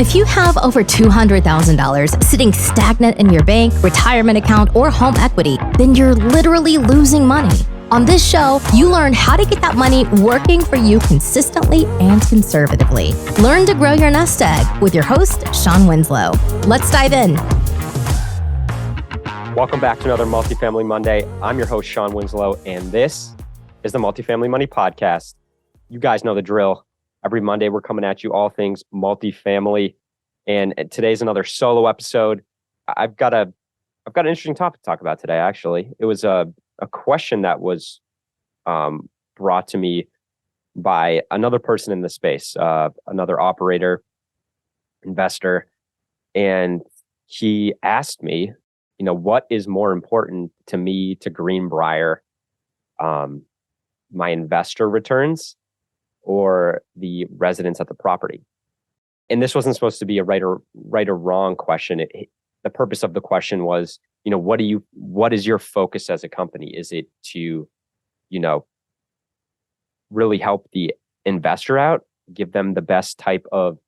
If you have over $200,000 sitting stagnant in your bank, retirement account, or home equity, then you're literally losing money. On this show, you learn how to get that money working for you consistently and conservatively. Learn to grow your nest egg with your host, Shawn Winslow. Let's dive in. Welcome back to another Multifamily Monday. I'm your host, Shawn Winslow, and this is the Multifamily Money Podcast. You guys know the drill. Every Monday, we're coming at you all things multifamily, and today's another solo episode. I've got an interesting topic to talk about today. Actually, it was a question that was brought to me by another person in the space, another operator, investor, and he asked me, what is more important to me, to Greenbriar, my investor returns or the residents at the property? And this wasn't supposed to be a right or wrong question. The purpose of the question was, what is your focus as a company? Is it to, really help the investor out, give them the best type of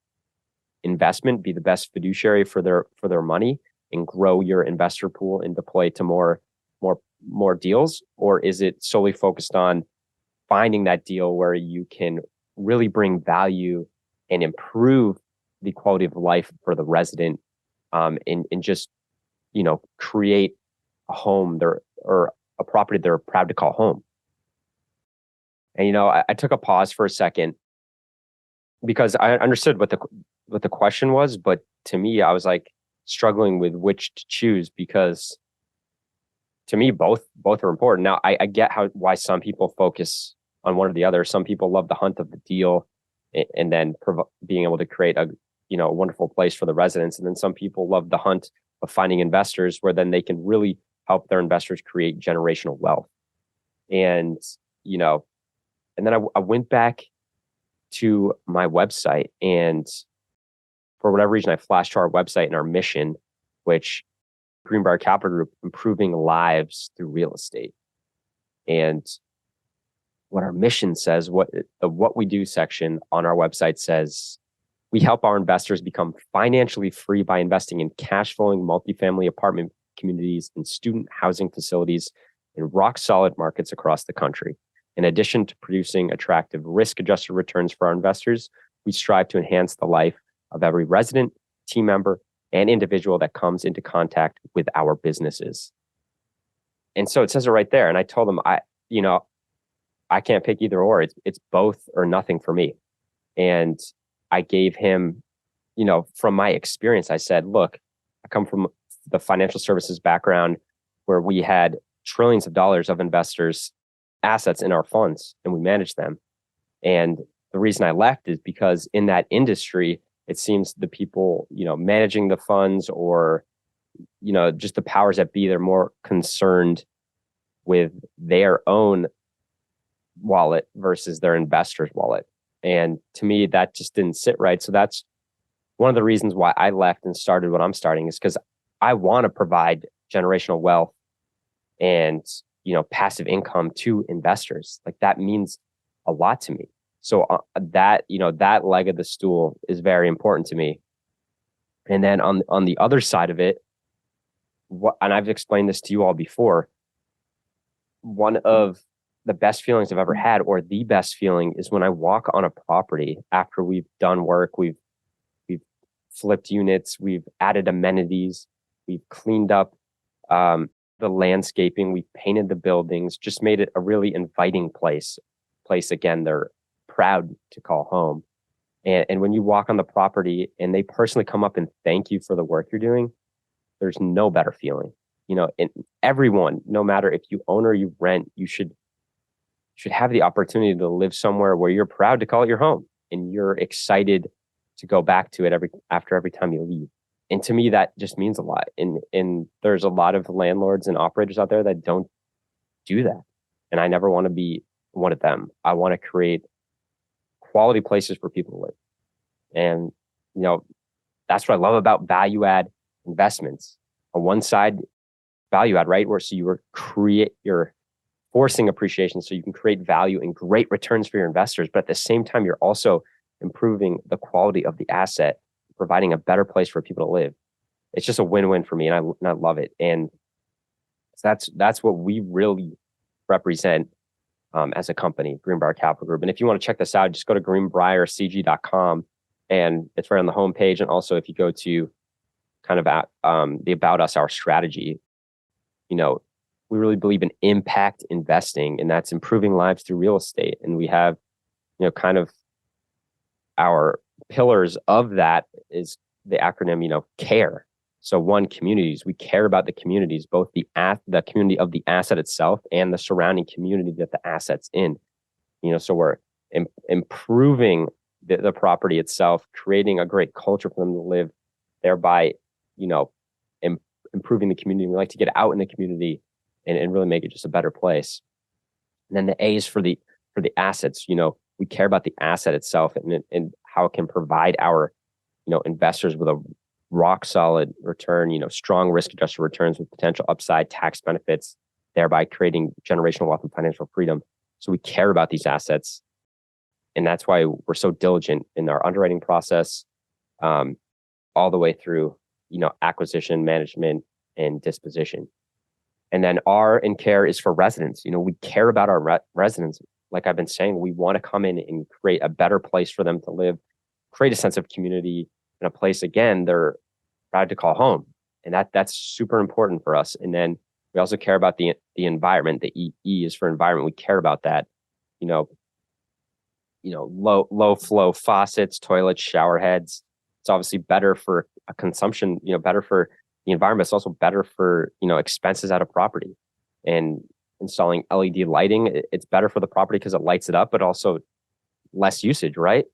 investment, be the best fiduciary for their money, and grow your investor pool and deploy to more deals? Or is it solely focused on finding that deal where you can really bring value and improve the quality of life for the resident, and just, create a home or a property they're proud to call home? And, I took a pause for a second because I understood what the question was, but to me, I was like struggling with which to choose, because to me, both are important. Now, I get why some people focus on one or the other. Some people love the hunt of the deal and then being able to create a wonderful place for the residents. And then some people love the hunt of finding investors where then they can really help their investors create generational wealth. And, and then I went back to my website, and for whatever reason, I flashed to our website and our mission, which Greenbriar Capital Group, improving lives through real estate. And what our mission says, the what we do section on our website says, we help our investors become financially free by investing in cash flowing multifamily apartment communities and student housing facilities in rock solid markets across the country. In addition to producing attractive risk adjusted returns for our investors, we strive to enhance the life of every resident, team member, and individual that comes into contact with our businesses. And so it says it right there. And I told them, I can't pick either or. It's both or nothing for me. And I gave him, from my experience, I said, look, I come from the financial services background where we had trillions of dollars of investors' assets in our funds and we managed them. And the reason I left is because in that industry, it seems the people, managing the funds or, just the powers that be, they're more concerned with their own wallet versus their investor's wallet. And to me, that just didn't sit right. So that's one of the reasons why I left and started what I'm starting, is because I want to provide generational wealth and, passive income to investors. Like, that means a lot to me. So that leg of the stool is very important to me. And then on the other side of it, and I've explained this to you all before, one of the best feelings I've ever had, or the best feeling, is when I walk on a property after we've done work, we've flipped units, we've added amenities, we've cleaned up the landscaping, we've painted the buildings, just made it a really inviting place again they're proud to call home. And when you walk on the property and they personally come up and thank you for the work you're doing, there's no better feeling. And everyone, no matter if you own or you rent, you should have the opportunity to live somewhere where you're proud to call it your home and you're excited to go back to it after every time you leave. And to me, that just means a lot. And there's a lot of landlords and operators out there that don't do that. And I never want to be one of them. I want to create quality places for people to live. And, that's what I love about value add investments. On one side, value add, right? Where so you're forcing appreciation so you can create value and great returns for your investors. But at the same time, you're also improving the quality of the asset providing a better place for people to live. It's just a win-win for me, and I love it. And that's what we really represent as a company, Greenbriar Capital Group. And if you want to check this out, just go to greenbriarcg.com, and it's right on the homepage. And also, if you go to kind of the About Us, our strategy, we really believe in impact investing, and that's improving lives through real estate. And we have, kind of our pillars of that is the acronym, C.A.R.E. So one, communities. We care about the communities, both the community of the asset itself and the surrounding community that the asset's in. So we're improving the property itself, creating a great culture for them to live, thereby, improving the community. We like to get out in the community and really make it just a better place. And then the A is for the assets. We care about the asset itself and how it can provide our, investors with a rock solid return, strong risk adjusted returns with potential upside, tax benefits, thereby creating generational wealth and financial freedom. So we care about these assets. And that's why we're so diligent in our underwriting process, all the way through, acquisition, management, and disposition. And then R in C.A.R.E. is for residents. We care about our residents. Like I've been saying, we want to come in and create a better place for them to live, create a sense of community, and a place, again, they're proud to call home. And that's super important for us. And then we also care about the environment. The E is for environment. We care about that. Low flow faucets, toilets, shower heads. It's obviously better for a consumption, better for the environment. It's also better for, expenses at a property. And installing LED lighting, it's better for the property because it lights it up, but also less usage, right?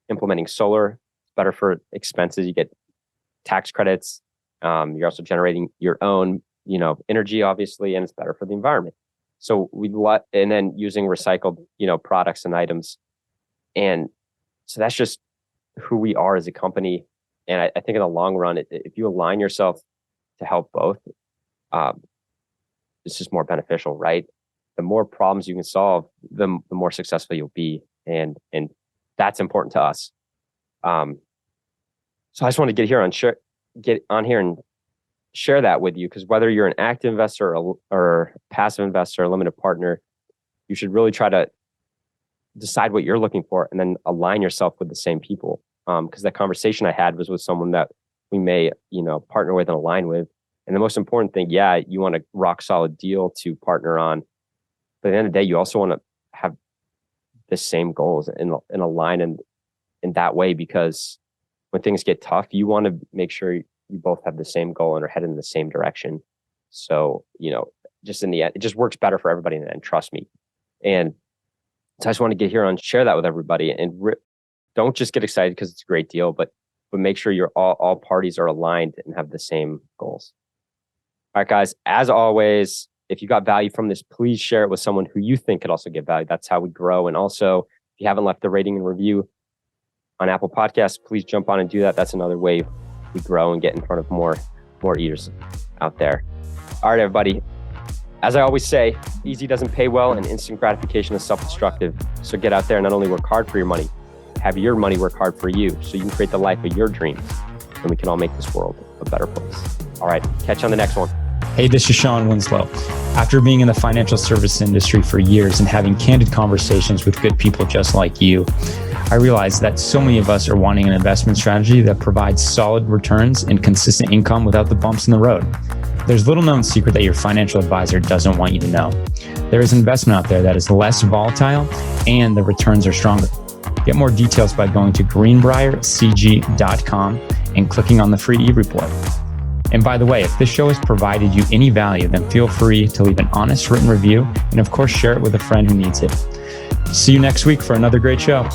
Implementing solar, it's better for expenses. You get tax credits. You're also generating your own, energy, obviously, and it's better for the environment. So and then using recycled, products and items. And so that's just who we are as a company. And I think in the long run, if you align yourself to help both, it's just more beneficial, right? The more problems you can solve, the more successful you'll be. And that's important to us. So I just want to get on here and share that with you, because whether you're an active investor or passive investor, or limited partner, you should really try to decide what you're looking for and then align yourself with the same people. Because that conversation I had was with someone that we may, partner with and align with. And the most important thing, you want a rock solid deal to partner on. But at the end of the day, you also want to have the same goals and align in that way, because when things get tough, you want to make sure you both have the same goal and are headed in the same direction. So, just in the end, it just works better for everybody in the end, trust me. And so I just want to get here and share that with everybody. And don't just get excited because it's a great deal, but make sure you're all parties are aligned and have the same goals. All right, guys, as always, if you got value from this, please share it with someone who you think could also get value. That's how we grow. And also, if you haven't left a rating and review on Apple Podcasts, please jump on and do that. That's another way we grow and get in front of more eaters out there. All right, everybody. As I always say, easy doesn't pay well and instant gratification is self-destructive. So get out there and not only work hard for your money, have your money work hard for you so you can create the life of your dreams, and we can all make this world a better place. All right, catch you on the next one. Hey, this is Shawn Winslow. After being in the financial service industry for years and having candid conversations with good people just like you, I realized that so many of us are wanting an investment strategy that provides solid returns and consistent income without the bumps in the road. There's little known secret that your financial advisor doesn't want you to know. There is an investment out there that is less volatile and the returns are stronger. Get more details by going to greenbriarcg.com and clicking on the free e-report. And by the way, if this show has provided you any value, then feel free to leave an honest written review and of course share it with a friend who needs it. See you next week for another great show.